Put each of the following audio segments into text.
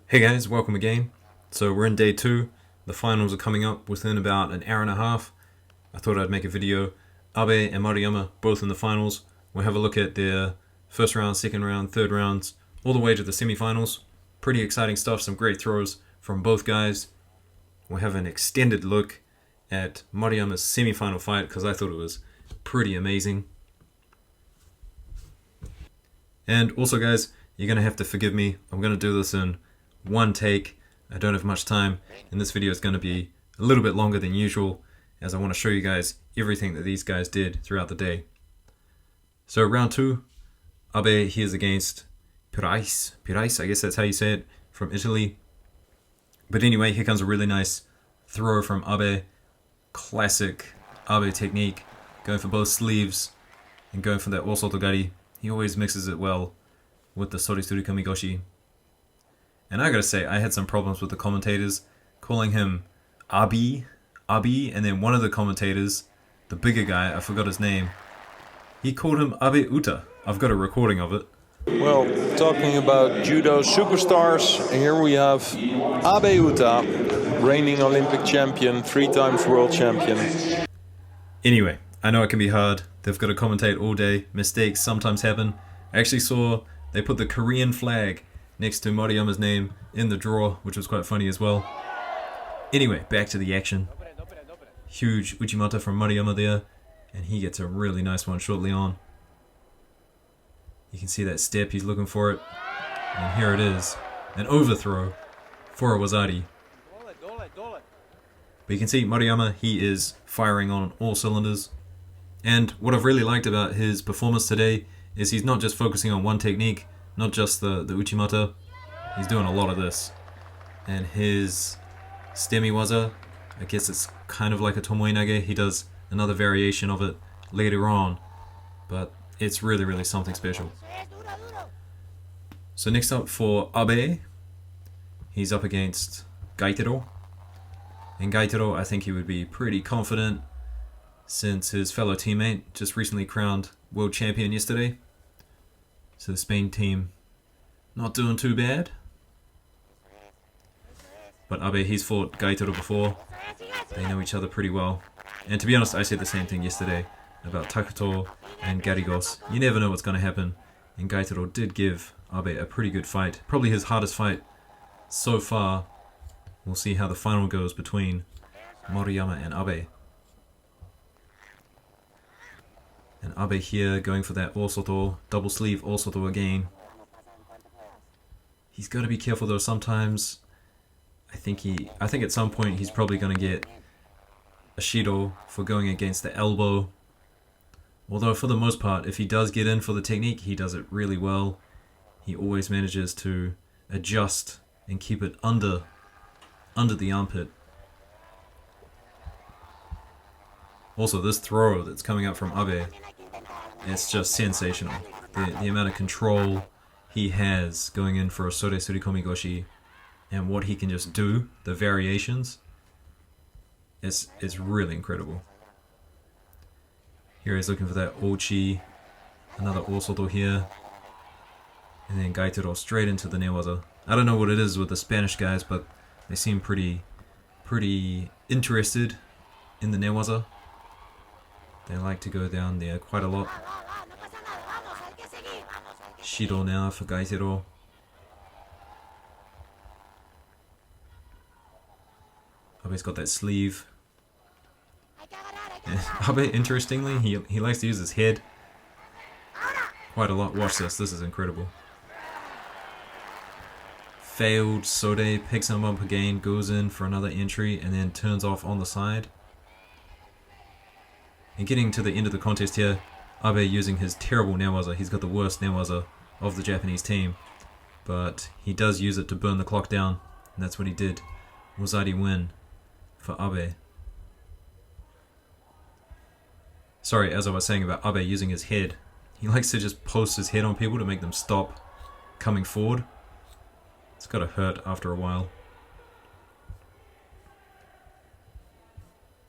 Hey guys, welcome again. So we're in day 2. The finals are coming up within about an hour and a half. I thought I'd make a video. Abe and Maruyama both in the finals. We'll have a look at their first round, second round, third rounds, all the way to the semifinals. Pretty exciting stuff, some great throws from both guys. We'll have an extended look at Maruyama's semifinal fight because I thought it was pretty amazing. And also guys, you're going to have to forgive me. I'm going to do this in one take. I don't have much time, and this video is going to be a little bit longer than usual as I want to show you guys everything that these guys did throughout the day. So round 2, Abe, he is against Pires, I guess that's how you say it, from Italy. But anyway, here comes a really nice throw from Abe. Classic Abe technique, going for both sleeves and going for that osotogari. He always mixes it well with the sorisuri kamigoshi. And I gotta say, I had some problems with the commentators calling him Abi, and then one of the commentators, the bigger guy, I forgot his name, he called him Abe Uta. I've got a recording of it. Well, talking about judo superstars, here we have Abe Uta, reigning Olympic champion, 3 times world champion. Anyway, I know it can be hard. They've got to commentate all day. Mistakes sometimes happen. I actually saw they put the Korean flag next to Maruyama's name in the draw, which was quite funny as well. Anyway, back to the action. Huge Uchimata from Maruyama there, and he gets a really nice one shortly on. You can see that step, he's looking for it, and here it is. An overthrow for a Wazari. But you can see Maruyama, he is firing on all cylinders. And what I've really liked about his performance today is he's not just focusing on one technique, not just the Uchimata, he's doing a lot of this. And his Stemi Waza, I guess it's kind of like a Tomoe Nage, he does another variation of it later on, but it's really something special. So next up for Abe, he's up against Gaitero. And Gaitero, I think he would be pretty confident since his fellow teammate just recently crowned world champion yesterday. So the Spain team not doing too bad. But Abe, he's fought Gaitero before. They know each other pretty well. And to be honest, I said the same thing yesterday about Takuto and Garigos. You never know what's going to happen. And Gaitero did give Abe a pretty good fight. Probably his hardest fight so far. We'll see how the final goes between Maruyama and Abe. And Abe here going for that Osoto, double sleeve Osoto again. He's got to be careful though sometimes. I think at some point he's probably going to get a Shido for going against the elbow. Although for the most part, if he does get in for the technique, he does it really well. He always manages to adjust and keep it under the armpit. Also, this throw that's coming up from Abe, it's just sensational. The amount of control he has going in for a Sore Surikomi Goshi and what he can just do, the variations, it's really incredible. Here he's looking for that Ochi, another Osoto here, and then Gaitero straight into the Newaza. I don't know what it is with the Spanish guys, but they seem pretty interested in the Newaza. They like to go down there quite a lot. Shido now for Gaitero. Abe's got that sleeve. And Abe, interestingly, he likes to use his head quite a lot. Watch this is incredible. Failed Sode, picks him up again, goes in for another entry, and then turns off on the side. And getting to the end of the contest here, Abe using his terrible Newaza. He's got the worst Newaza of the Japanese team, but he does use it to burn the clock down, and that's what he did. Wazari win for Abe. Sorry, as I was saying about Abe using his head, he likes to just post his head on people to make them stop coming forward. It's gotta hurt after a while.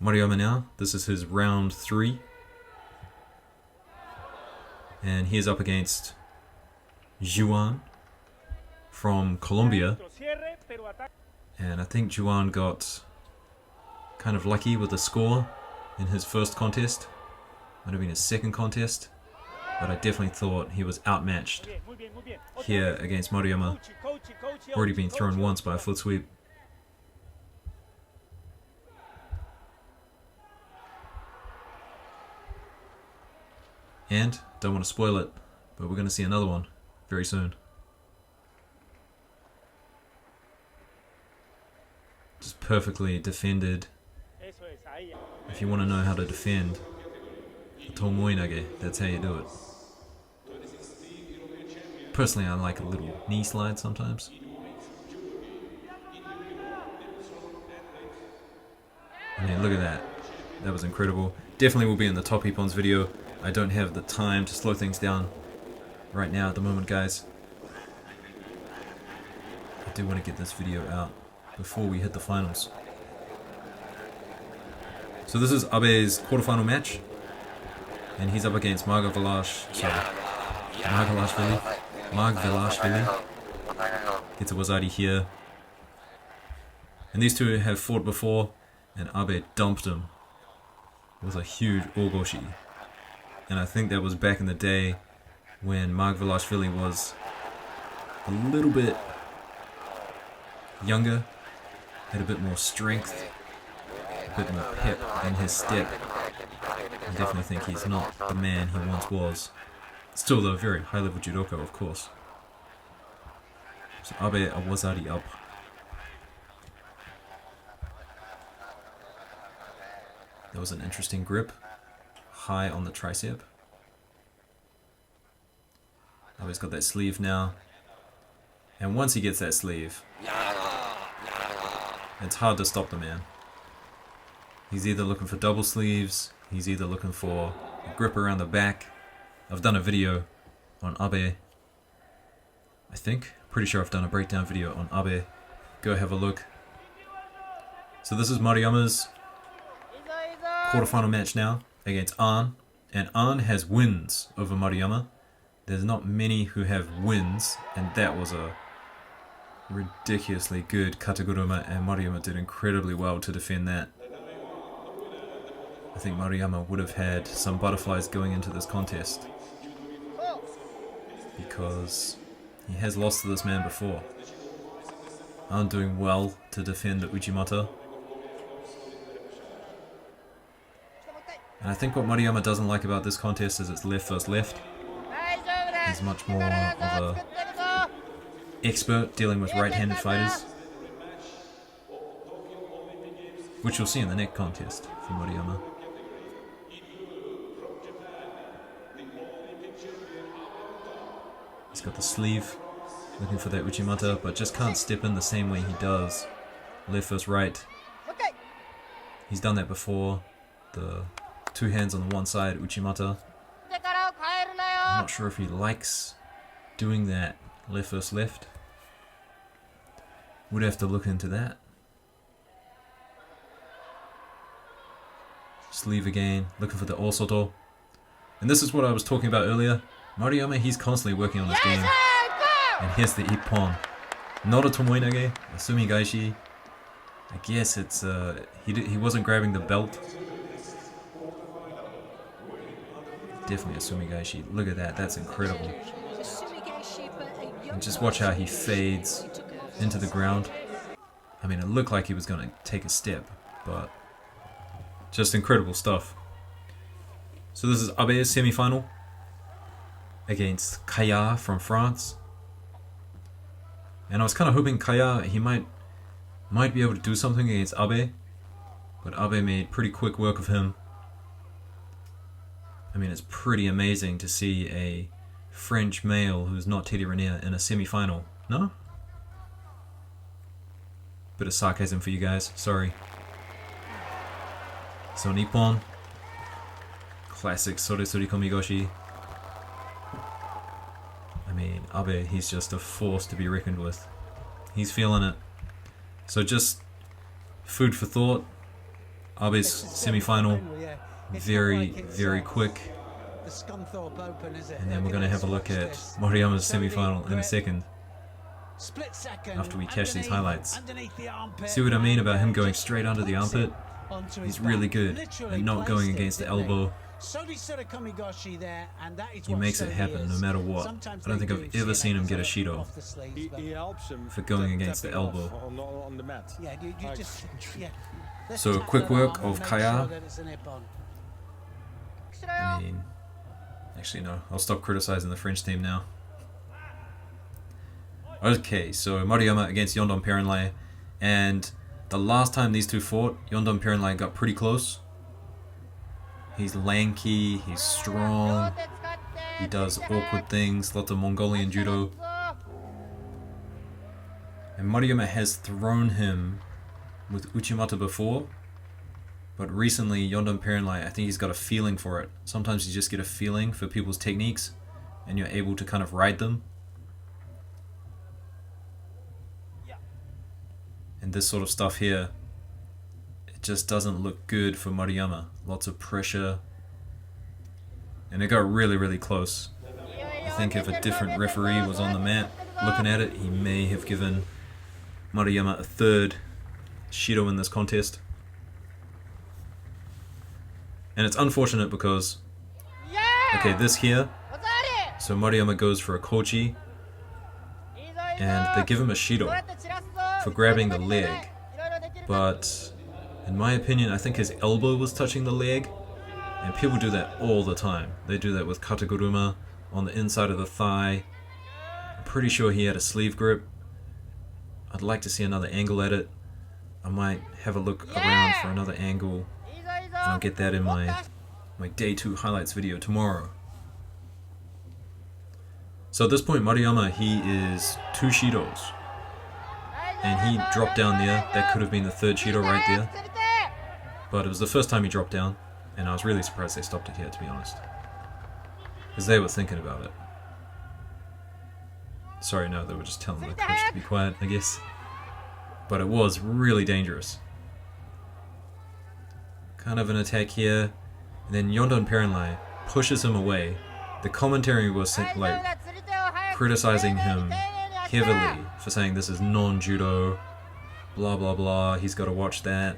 Maruyama now, this is his round 3. And he is up against Juan from Colombia. And I think Juan got kind of lucky with the score in his first contest. Might have been his second contest. But I definitely thought he was outmatched here against Maruyama. Already been thrown once by a foot sweep. And, don't want to spoil it, but we're going to see another one very soon. Just perfectly defended. If you want to know how to defend a tomoinage, that's how you do it. Personally, I like a little knee slide sometimes. I mean, look at that. That was incredible. Definitely will be in the top Ippons video. I don't have the time to slow things down right now at the moment, guys. I do want to get this video out before we hit the finals. So this is Abe's quarterfinal match. And he's up against Margvelashvili. Gets a wazari here. And these two have fought before, and Abe dumped him with a huge ogoshi. And I think that was back in the day when Margvelashvili was a little bit younger, had a bit more strength, a bit more pep in his step. I definitely think he's not the man he once was. Still though, very high level judoka, of course. So Abe a wazari up. That was an interesting grip. High on the tricep. Abe's got that sleeve now. And once he gets that sleeve, it's hard to stop the man. He's either looking for double sleeves, he's either looking for a grip around the back. I've done a video on Abe, I think. Pretty sure I've done a breakdown video on Abe. Go have a look. So this is Maruyama's quarterfinal match now against An. And An has wins over Maruyama. There's not many who have wins, and that was a ridiculously good kataguruma, and Maruyama did incredibly well to defend that. I think Maruyama would have had some butterflies going into this contest, because he has lost to this man before. An doing well to defend the Uchimata. And I think what Maruyama doesn't like about this contest is it's left versus left. He's much more of a expert dealing with right-handed fighters, which you'll see in the next contest for Maruyama. He's got the sleeve, looking for that Uchimata, but just can't step in the same way he does. Left versus right. He's done that before. The two hands on the one side, Uchimata. I'm not sure if he likes doing that left versus left. Would have to look into that. Sleeve again, looking for the Osoto. And this is what I was talking about earlier. Maruyama, he's constantly working on this game. And here's the Ippon. Not a tomoinage, a sumigaishi. I guess it's, he wasn't grabbing the belt. Definitely a sumigaishi. Look at that, that's incredible. And just watch how he fades into the ground. I mean, it looked like he was going to take a step, but just incredible stuff. So this is Abe's semi-final against Kaya from France. And I was kind of hoping Kaya, he might be able to do something against Abe, but Abe made pretty quick work of him. I mean, it's pretty amazing to see a French male who's not Teddy Raniere in a semi-final. No? Bit of sarcasm for you guys, sorry. So Nippon, classic Soresuri Komigoshi. I mean, Abe, he's just a force to be reckoned with. He's feeling it. So just food for thought. Abe's semi-final, very, very quick. And then we're going to have a look at Maruyama's semi-final in a second. after we catch these highlights. See what I mean about him going straight under the armpit? He's really good at not going against the elbow. He makes it happen no matter what. I don't think I've ever seen him get a Shido for going against the elbow. So quick work of Kaya. I mean, actually no, I'll stop criticizing the French team now. Okay, so Maruyama against Yondon Perenlai, and the last time these two fought, Yondon Perenlai got pretty close. He's lanky, he's strong, he does awkward things, lots of Mongolian judo. And Maruyama has thrown him with Uchimata before, but recently Yondon Perenlai, I think he's got a feeling for it. Sometimes you just get a feeling for people's techniques and you're able to kind of ride them. And this sort of stuff here, it just doesn't look good for Maruyama. Lots of pressure. And it got really, really close. I think if a different referee was on the mat looking at it, he may have given Maruyama a third Shido in this contest. And it's unfortunate because, okay, this here, so Maruyama goes for a kochi, and they give him a Shido for grabbing the leg, but in my opinion I think his elbow was touching the leg, and people do that all the time. They do that with kataguruma on the inside of the thigh. I'm pretty sure he had a sleeve grip. I'd like to see another angle at it. I might have a look around for another angle, and I'll get that in my day 2 highlights video tomorrow. So at this point Maruyama, he is 2 Shidos. And he dropped down there. That could have been the 3rd Shido right there. But it was the first time he dropped down, and I was really surprised they stopped it here, to be honest. Because they were thinking about it. Sorry, no, they were just telling the coach to be quiet, I guess. But it was really dangerous. Kind of an attack here. And then Yondon Perenlai pushes him away. The commentary was like criticizing him heavily for saying this is non-judo, blah blah blah, he's got to watch that.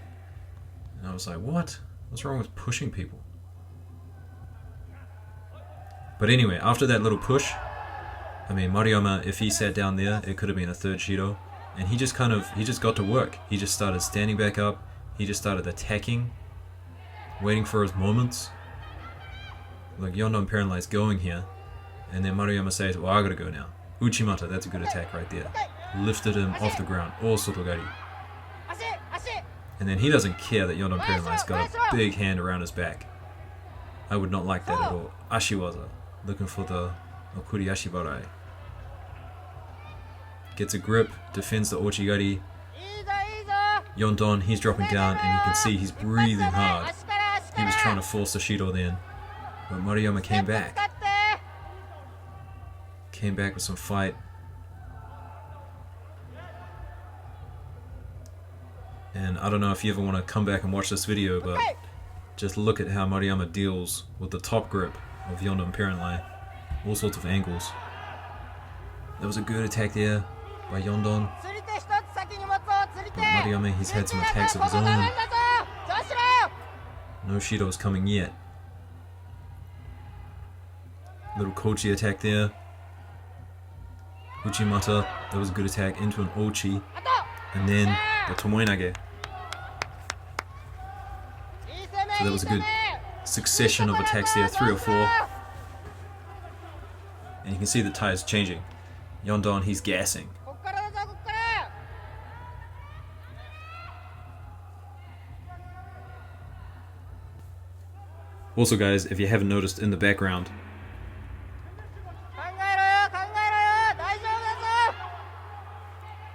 And I was like, what? What's wrong with pushing people? But anyway, after that little push, I mean, Maruyama, if he sat down there, it could have been a 3rd Shido. And he just got to work. He just started standing back up, he just started attacking, waiting for his moments. Like, Yondon Perenlai's going here, and then Maruyama says, well, I gotta go now. Uchimata, that's a good attack right there. Lifted him off the ground, all sotogari. And then he doesn't care that Yondon Perenlai's got a big hand around his back. I would not like that at all. Ashiwaza, looking for the Okuri Ashibarai. Gets a grip, defends the Ochigari. Yondon, he's dropping down, and you can see he's breathing hard. He was trying to force the Shido then, but Maruyama came back. Came back with some fight. And I don't know if you ever want to come back and watch this video, but just look at how Maruyama deals with the top grip of Yondon Perenlai. All sorts of angles. There was a good attack there by Yondon. But Maruyama, he's had some attacks of his own. No Shido's coming yet. Little kochi attack there. Uchimata, that was a good attack into an ochi. And then the tomoenage. So that was a good succession of attacks there, 3 or 4. And you can see the tide's changing. Yondon, he's gassing. Also guys, if you haven't noticed in the background,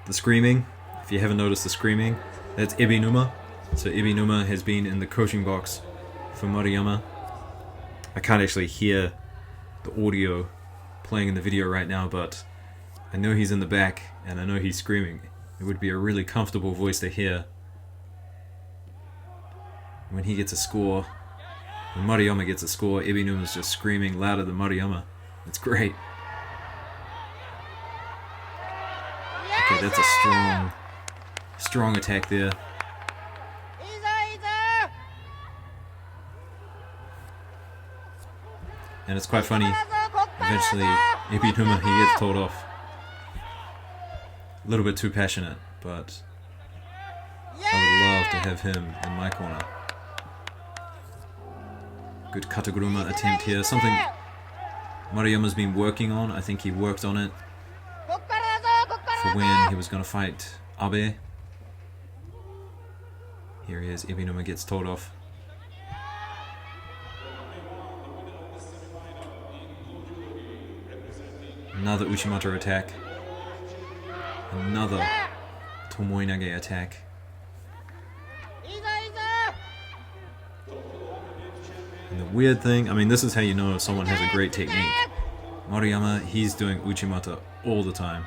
the screaming, if you haven't noticed the screaming, that's Ibinuma. So Ibinuma has been in the coaching box for Maruyama. I can't actually hear the audio playing in the video right now, but I know he's in the back and I know he's screaming. It would be a really comfortable voice to hear when he gets a score. When Maruyama gets a score, Ibinuma's just screaming louder than Maruyama. It's great. that's a strong attack there. And it's quite funny, eventually Ippons, he gets told off. A little bit too passionate, but I would love to have him in my corner. Good kataguruma attempt here, something Maruyama's been working on. I think he worked on it for when he was going to fight Abe. Here he is, Ippons gets told off. Another Uchimata attack. Another Tomoinage attack. And the weird thing, I mean, this is how you know if someone has a great technique. Maruyama, he's doing Uchimata all the time.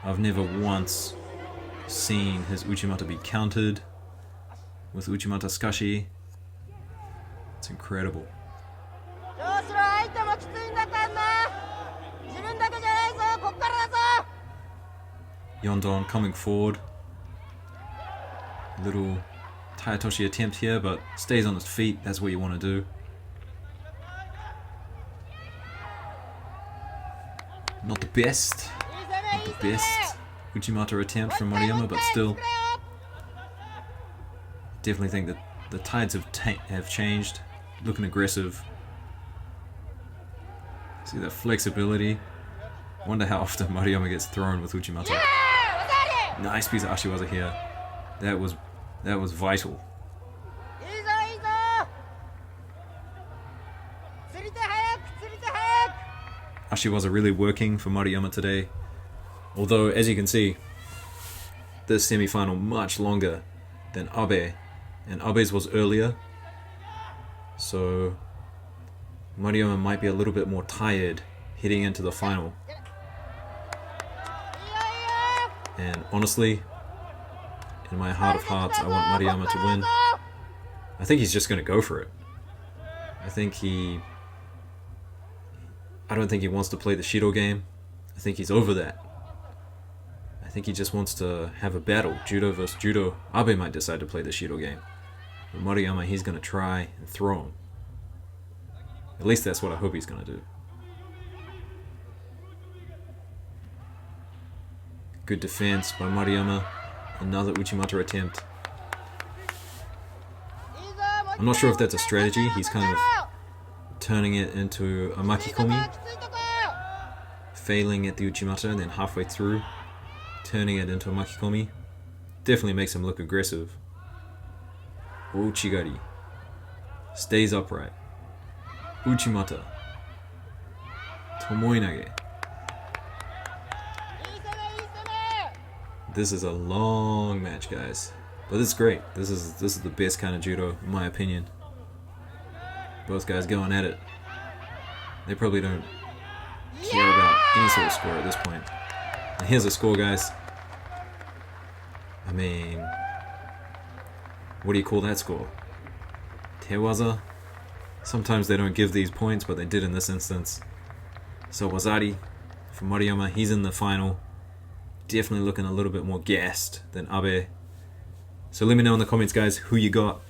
I've never once seen his Uchimata be countered with Uchimata Skashi. It's incredible. Yondon coming forward. Little Tayatoshi attempt here, but stays on his feet. That's what you want to do. Not the best. Not the best Uchimata attempt from Maruyama, but still. Definitely think that the tides have changed. Looking aggressive. See that flexibility. Wonder how often Maruyama gets thrown with Uchimata. Nice piece of Ashiwaza here. That was vital. Ashiwaza really working for Maruyama today. Although, as you can see, this semi-final much longer than Abe, and Abe's was earlier. So Maruyama might be a little bit more tired heading into the final. And honestly, in my heart of hearts, I want Maruyama to win. I think he's just going to go for it. I don't think he wants to play the Shido game. I think he's over that. I think he just wants to have a battle, judo versus judo. Abe might decide to play the Shido game. But Maruyama, he's going to try and throw him. At least that's what I hope he's going to do. Good defense by Maruyama. Another Uchimata attempt. I'm not sure if that's a strategy. He's kind of turning it into a makikomi. Failing at the Uchimata and then halfway through turning it into a makikomi. Definitely makes him look aggressive. Uchigari. Stays upright. Uchimata. Tomoinage. This is a long match, guys. But it's great. This is the best kind of judo, in my opinion. Both guys going at it. They probably don't care about any sort of score at this point. And here's a score, guys. I mean, what do you call that score? Tewaza? Sometimes they don't give these points, but they did in this instance. So Wazari for Maruyama, he's in the final. Definitely looking a little bit more gassed than Abe. So let me know in the comments, guys, who you got.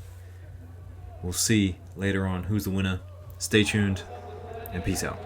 We'll see later on who's the winner. Stay tuned, and peace out.